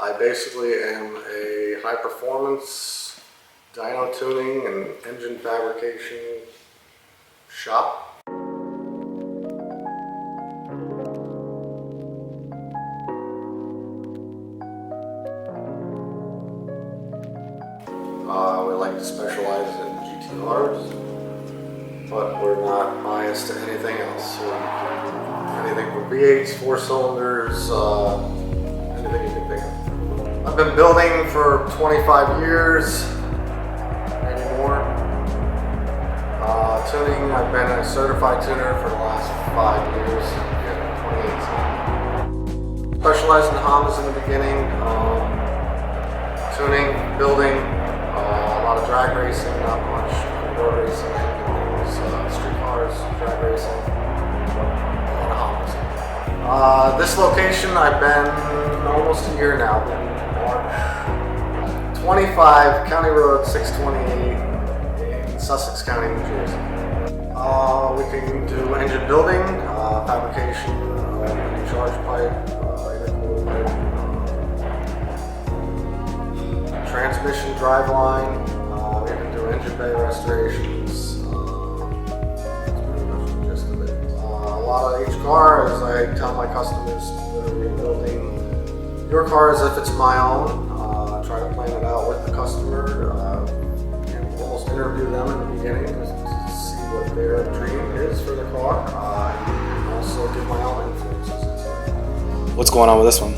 I basically am a high performance dyno tuning and engine fabrication shop. We like to specialize in GTRs, but we're not biased to anything else. So anything from V8s, 4 cylinders, anything you can think of. I've been building for 25 years, maybe more. Tuning, I've been a certified tuner for the last 5 years, 2018. Specialized in Hondas in the beginning, tuning, building, a lot of drag racing, not much road racing, street cars, drag racing, a lot of Hondas. This location I've been almost a year now, March 25 County Road 628 in Sussex County, New Jersey. We can do engine building, fabrication, charge pipe, intercooler pipe, transmission driveline. We can do engine bay restorations. That's pretty much the gist of it. A lot of each car, as I tell my customers, literally building your car as if it's my own. Try to plan it out with the customer and almost interview them in the beginning to see what their dream is for the car, and also give my own influences into it. What's going on with this one?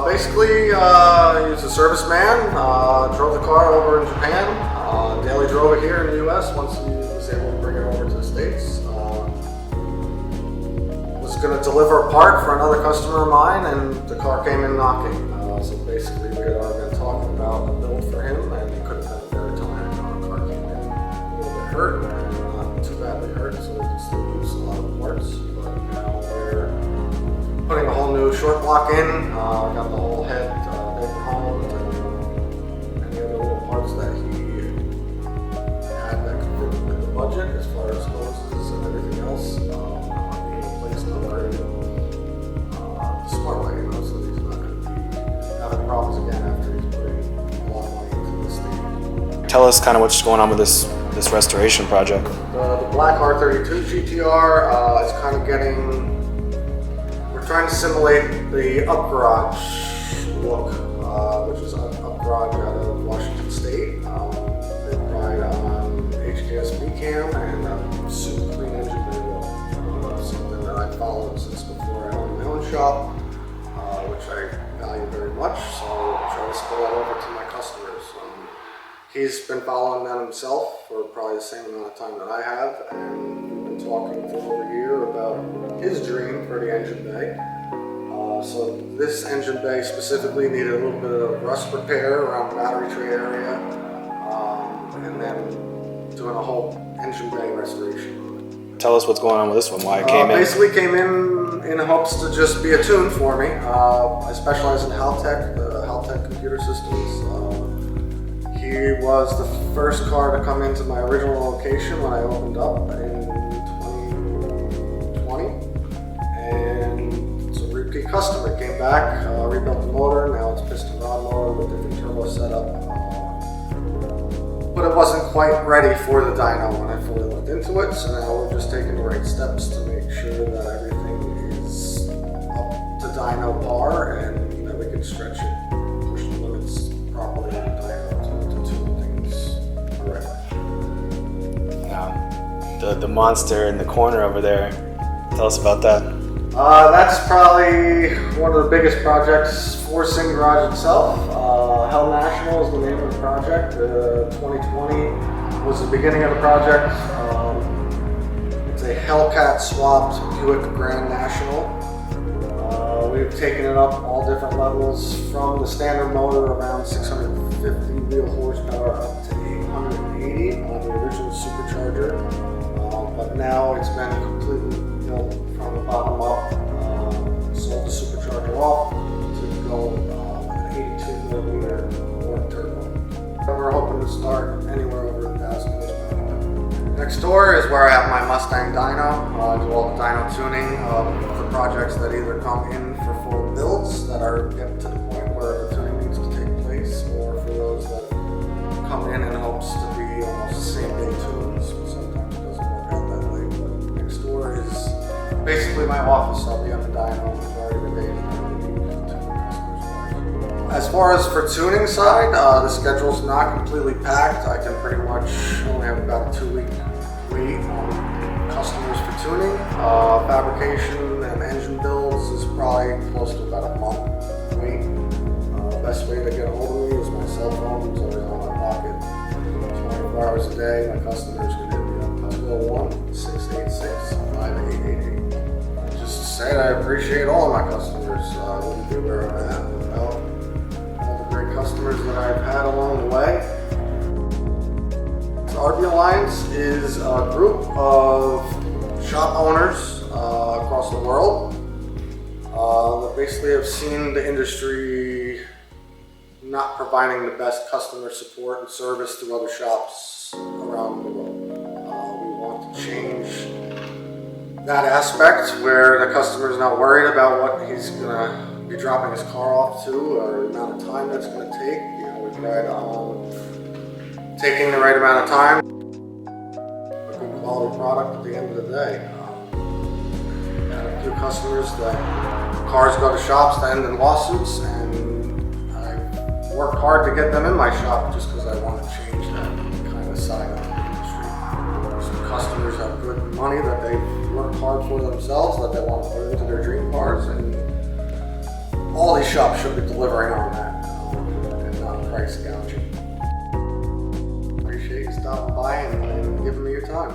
Basically, he was a serviceman, drove the car over in Japan, daily drove it here in the US once he was able to bring it over to the States. Was going to deliver a part for another customer of mine, and the car came in knocking. So basically we had already been talking about a build for him, and it couldn't have been a better time. The car came in a little bit hurt, and not too badly hurt, so we can still use a lot of parts. But now we're putting a whole new short block in. Got the whole head paper homed, and any other little parts that he had that could fit with the budget as far as hoses and everything else. Being replaced and upgraded the smart way, so he's not going to be having problems again after he's putting a lot of money into this thing. Tell us kind of what's going on with this restoration project. The black R32 GTR is kind of getting. We're trying to simulate the up garage look, which is up garage out of Washington State. They ride on HKSB cam and a super clean engine bay look. Something that I've followed since before I owned my own shop, which I value very much. So I try to spill that over to my customers. He's been following that himself for probably the same amount of time that I have, and we've been talking for over a year about his dream for the engine bay. So this engine bay specifically needed a little bit of rust repair around the battery tray area, and then doing a whole engine bay restoration. Tell us what's going on with this one, why it came in. Basically came in hopes to just be a tune for me. I specialize in Haltech, Haltech computer systems. He was the first car to come into my original location when I opened up in 2020, and it's a repeat customer. Came back, rebuilt the motor. Now it's piston rod motor with different turbo setup, but it wasn't quite ready for the dyno when I fully looked into it. So now we're just taking the right steps to make sure that everything is up to dyno par, and that we can stretch it, push the limits properly in the dyno. The monster in the corner over there. Tell us about that. That's probably one of the biggest projects for SynGarage itself. Hell National is the name of the project. 2020 was the beginning of the project. It's a Hellcat swapped Buick Grand National. We've taken it up all different levels from the standard motor around 650 wheel horsepower up to 880 on the original supercharger. But now it's been completely built from the bottom up. Sold the supercharger off to go with an 82mm Ford turbo. We're hoping to start anywhere over 1,000 horsepower. Next door is where I have my Mustang dyno. I do all the dyno tuning for projects that either come in for full builds that are getting to the point where the basically my office. I'll be on the dyno majority of the day. As far as for tuning side, the schedule's not completely packed. I can pretty much only have about a 2-week wait on customers for tuning. Fabrication and engine builds is probably close to about a month wait. Best way to get a hold of me is my cell phone. It's always on my pocket. 24 hours a day. My customers can hit me up 201-686-5888. Just to say that I appreciate all of my customers. I wouldn't be where I'm at without all the great customers that I've had along the way. So RB Alliance is a group of shop owners across the world that basically have seen the industry not providing the best customer support and service to other shops around the world. We want to change that aspect where the customer is not worried about what he's going to be dropping his car off to or the amount of time that's going to take. You know, we pride on taking the right amount of time, a good quality product at the end of the day. I have a few customers that cars go to shops that end in lawsuits, and worked hard to get them in my shop just because I want to change that kind of side of the industry. Some customers have good money that they've worked hard for themselves, that they want to put into their dream cars, and all these shops should be delivering on that and not price gouging. Appreciate you stopping by and giving me your time.